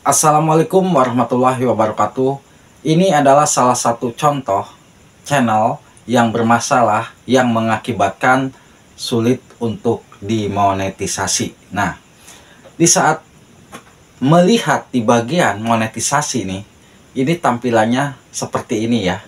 Assalamualaikum warahmatullahi wabarakatuh. Ini adalah salah satu contoh channel yang bermasalah yang mengakibatkan sulit untuk dimonetisasi. Nah, di saat melihat di bagian monetisasi nih, ini tampilannya seperti ini ya.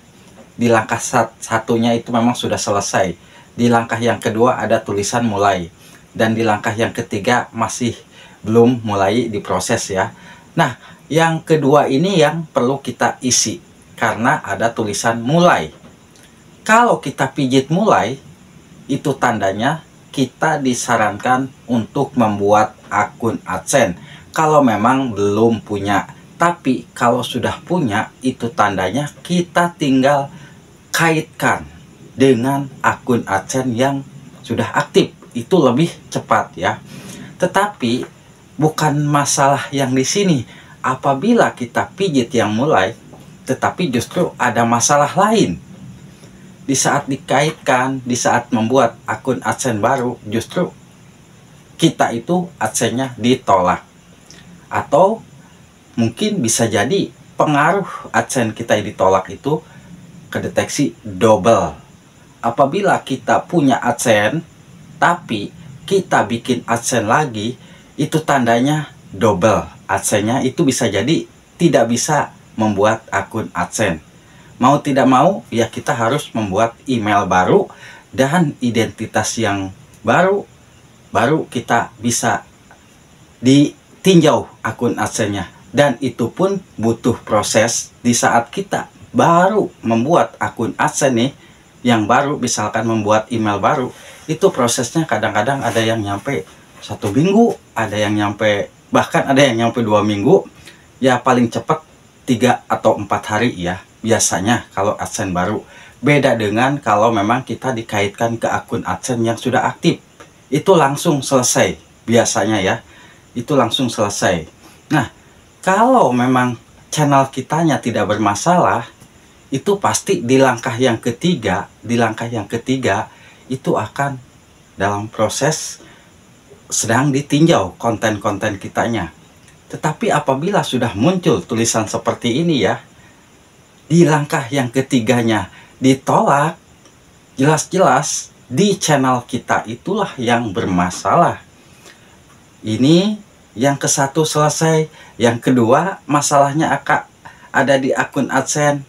Di langkah satunya itu memang sudah selesai. Di langkah yang kedua ada tulisan mulai. Dan di langkah yang ketiga masih belum mulai diproses ya. Nah, yang kedua ini yang perlu kita isi karena ada tulisan mulai. Kalau kita pijit mulai, itu tandanya kita disarankan untuk membuat akun AdSense. Kalau memang belum punya, tapi kalau sudah punya, itu tandanya kita tinggal kaitkan dengan akun AdSense yang sudah aktif. Itu lebih cepat ya. Tetapi bukan masalah yang di sini. Apabila kita pijit yang mulai, tetapi justru ada masalah lain. Di saat dikaitkan, di saat membuat akun AdSense baru, justru kita itu AdSense-nya ditolak. Atau mungkin bisa jadi pengaruh AdSense kita yang ditolak itu kedeteksi double. Apabila kita punya AdSense, tapi kita bikin AdSense lagi, itu tandanya double. AdSense-nya itu bisa jadi tidak bisa membuat akun AdSense. Mau tidak mau, ya kita harus membuat email baru dan identitas yang baru kita bisa ditinjau akun AdSense-nya. Dan itu pun butuh proses. Di saat kita baru membuat akun AdSense nih, yang baru misalkan membuat email baru, itu prosesnya kadang-kadang ada yang nyampe 1 minggu, ada yang nyampe, bahkan ada yang nyampe 2 minggu, ya paling cepat 3 atau 4 hari ya, biasanya kalau AdSense baru. Beda dengan kalau memang kita dikaitkan ke akun AdSense yang sudah aktif, itu langsung selesai, biasanya ya, itu langsung selesai. Nah, kalau memang channel kitanya tidak bermasalah, itu pasti di langkah yang ketiga, itu akan dalam proses sedang ditinjau konten-konten kitanya. Tetapi apabila sudah muncul tulisan seperti ini ya, di langkah yang ketiganya ditolak, jelas-jelas di channel kita itulah yang bermasalah. Ini yang ke satu selesai, yang kedua masalahnya ada di akun AdSense,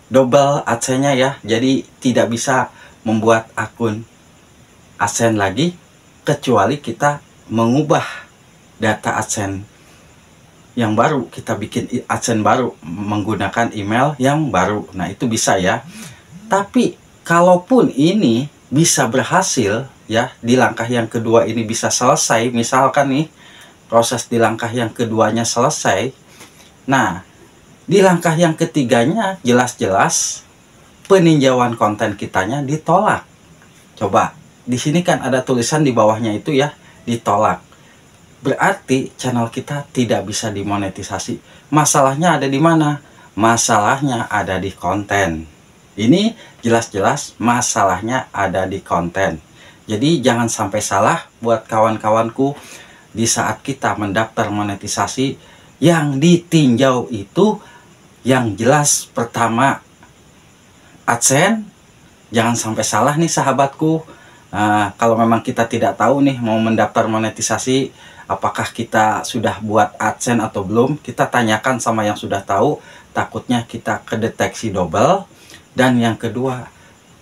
double AdSense-nya ya, jadi tidak bisa membuat akun AdSense lagi kecuali kita mengubah data AdSense yang baru, kita bikin AdSense baru menggunakan email yang baru. Nah, itu bisa ya. Tapi kalaupun ini bisa berhasil ya, di langkah yang kedua ini bisa selesai, misalkan nih proses di langkah yang keduanya selesai. Nah, di langkah yang ketiganya jelas-jelas peninjauan konten kitanya ditolak. Coba, di sini kan ada tulisan di bawahnya itu ya, ditolak. Berarti channel kita tidak bisa dimonetisasi. Masalahnya ada di mana? Masalahnya ada di konten. Ini jelas-jelas masalahnya ada di konten. Jadi jangan sampai salah buat kawan-kawanku, di saat kita mendaftar monetisasi, yang ditinjau itu yang jelas pertama AdSense. Jangan sampai salah nih sahabatku. Kalau memang kita tidak tahu nih mau mendaftar monetisasi, apakah kita sudah buat AdSense atau belum, kita tanyakan sama yang sudah tahu, takutnya kita kedeteksi double. Dan yang kedua,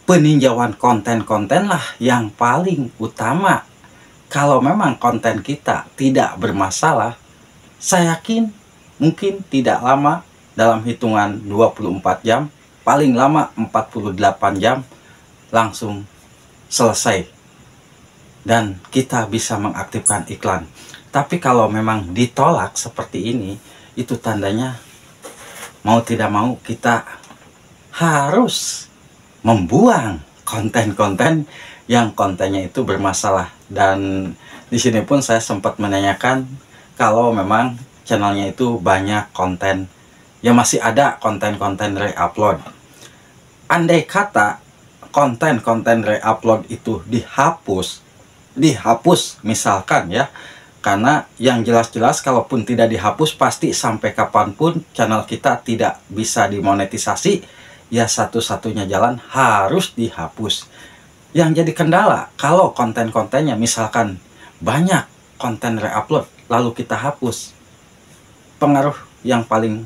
peninjauan konten-konten lah yang paling utama. Kalau memang konten kita tidak bermasalah, saya yakin mungkin tidak lama, dalam hitungan 24 jam, paling lama 48 jam, langsung selesai. Dan kita bisa mengaktifkan iklan. Tapi kalau memang ditolak seperti ini, itu tandanya mau tidak mau kita harus membuang konten-konten yang kontennya itu bermasalah. Dan di sini pun saya sempat menanyakan kalau memang channelnya itu banyak konten, ya masih ada konten-konten re-upload. Andai kata konten-konten re-upload itu dihapus misalkan ya, Karena yang jelas-jelas kalaupun tidak dihapus, pasti sampai kapanpun channel kita tidak bisa dimonetisasi. Ya satu-satunya jalan harus dihapus. Yang jadi kendala kalau konten-kontennya misalkan banyak konten reupload lalu kita hapus, pengaruh yang paling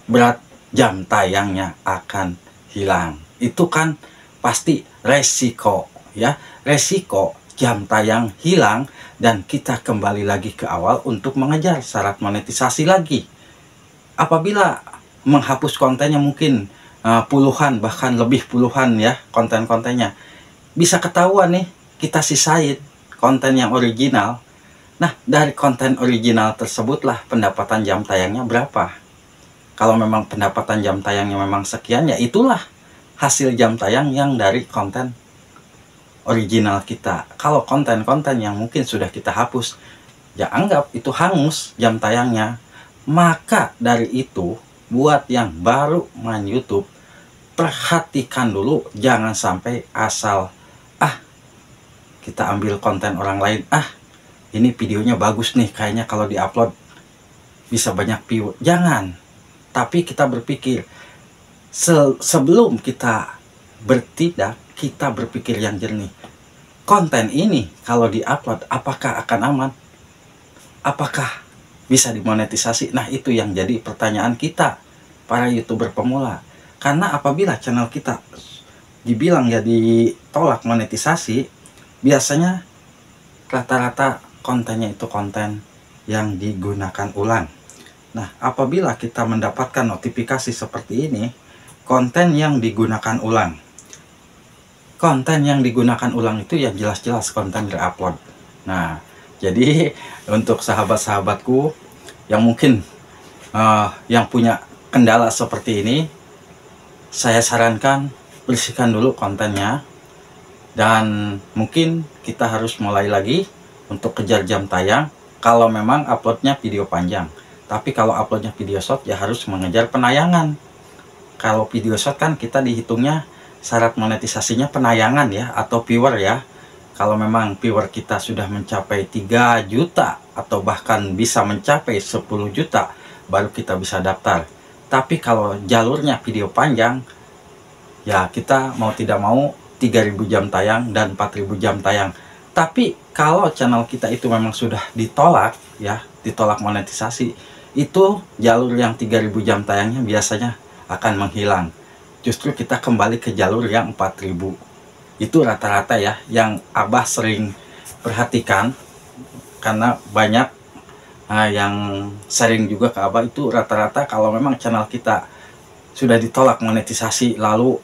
berat, jam tayangnya akan hilang. Itu kan pasti resiko ya, resiko jam tayang hilang dan kita kembali lagi ke awal untuk mengejar syarat monetisasi lagi. Apabila menghapus kontennya mungkin puluhan bahkan lebih puluhan ya konten-kontennya, bisa ketahuan nih kita sisain konten yang original. Nah, dari konten original tersebutlah pendapatan jam tayangnya berapa. Kalau memang pendapatan jam tayangnya memang sekian, ya itulah hasil jam tayang yang dari konten original kita. Kalau konten-konten yang mungkin sudah kita hapus, ya anggap itu hangus jam tayangnya. Maka dari itu, buat yang baru main YouTube, perhatikan dulu, jangan sampai asal kita ambil konten orang lain, ini videonya bagus nih, kayaknya kalau diupload bisa banyak view. Jangan. Tapi kita berpikir sebelum kita bertindak, kita berpikir yang jernih. Konten ini kalau diupload apakah akan aman? Apakah bisa dimonetisasi? Nah, itu yang jadi pertanyaan kita para YouTuber pemula. Karena apabila channel kita dibilang ya ditolak monetisasi, biasanya rata-rata kontennya itu konten yang digunakan ulang. Nah, apabila kita mendapatkan notifikasi seperti ini, konten yang digunakan ulang. Konten yang digunakan ulang itu ya jelas-jelas konten reupload. Nah, jadi untuk sahabat-sahabatku yang mungkin yang punya kendala seperti ini, saya sarankan bersihkan dulu kontennya. Dan mungkin kita harus mulai lagi untuk kejar jam tayang kalau memang uploadnya video panjang. Tapi kalau uploadnya video short ya harus mengejar penayangan. Kalau video short kan kita dihitungnya syarat monetisasinya penayangan ya, atau viewer ya. Kalau memang viewer kita sudah mencapai 3 juta atau bahkan bisa mencapai 10 juta, baru kita bisa daftar. Tapi kalau jalurnya video panjang, ya kita mau tidak mau 3.000 jam tayang dan 4.000 jam tayang. Tapi kalau channel kita itu memang sudah ditolak ya, ditolak monetisasi, itu jalur yang 3.000 jam tayangnya biasanya akan menghilang. Justru kita kembali ke jalur yang 4.000. Itu rata-rata ya yang Abah sering perhatikan, karena banyak yang sering juga ke Abah itu rata-rata kalau memang channel kita sudah ditolak monetisasi lalu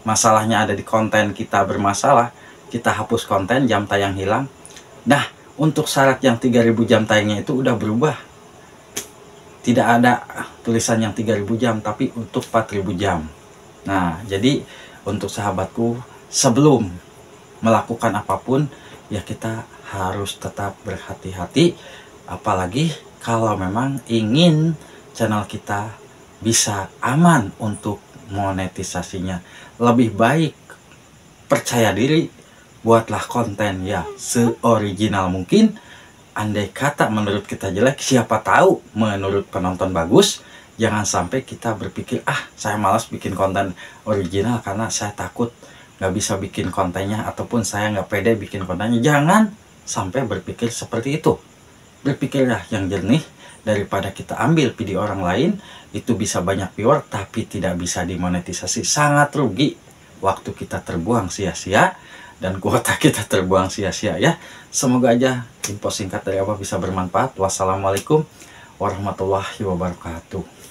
masalahnya ada di konten kita bermasalah, kita hapus konten, jam tayang hilang. Nah, untuk syarat yang 3.000 jam tayangnya itu udah berubah. Tidak ada tulisan yang 3.000 jam, tapi untuk 4.000 jam. Nah, jadi untuk sahabatku, sebelum melakukan apapun, ya kita harus tetap berhati-hati. Apalagi kalau memang ingin channel kita bisa aman untuk monetisasinya. Lebih baik percaya diri, buatlah konten ya seoriginal mungkin. Andai kata menurut kita jelek, siapa tahu menurut penonton bagus. Jangan sampai kita berpikir, saya malas bikin konten original karena saya takut nggak bisa bikin kontennya, ataupun saya nggak pede bikin kontennya. Jangan sampai berpikir seperti itu. Berpikirlah yang jernih. Daripada kita ambil video orang lain, itu bisa banyak viewer tapi tidak bisa dimonetisasi. Sangat rugi, waktu kita terbuang sia-sia dan kuota kita terbuang sia-sia ya. Semoga aja info singkat dari Abah bisa bermanfaat. Wassalamualaikum warahmatullahi wabarakatuh.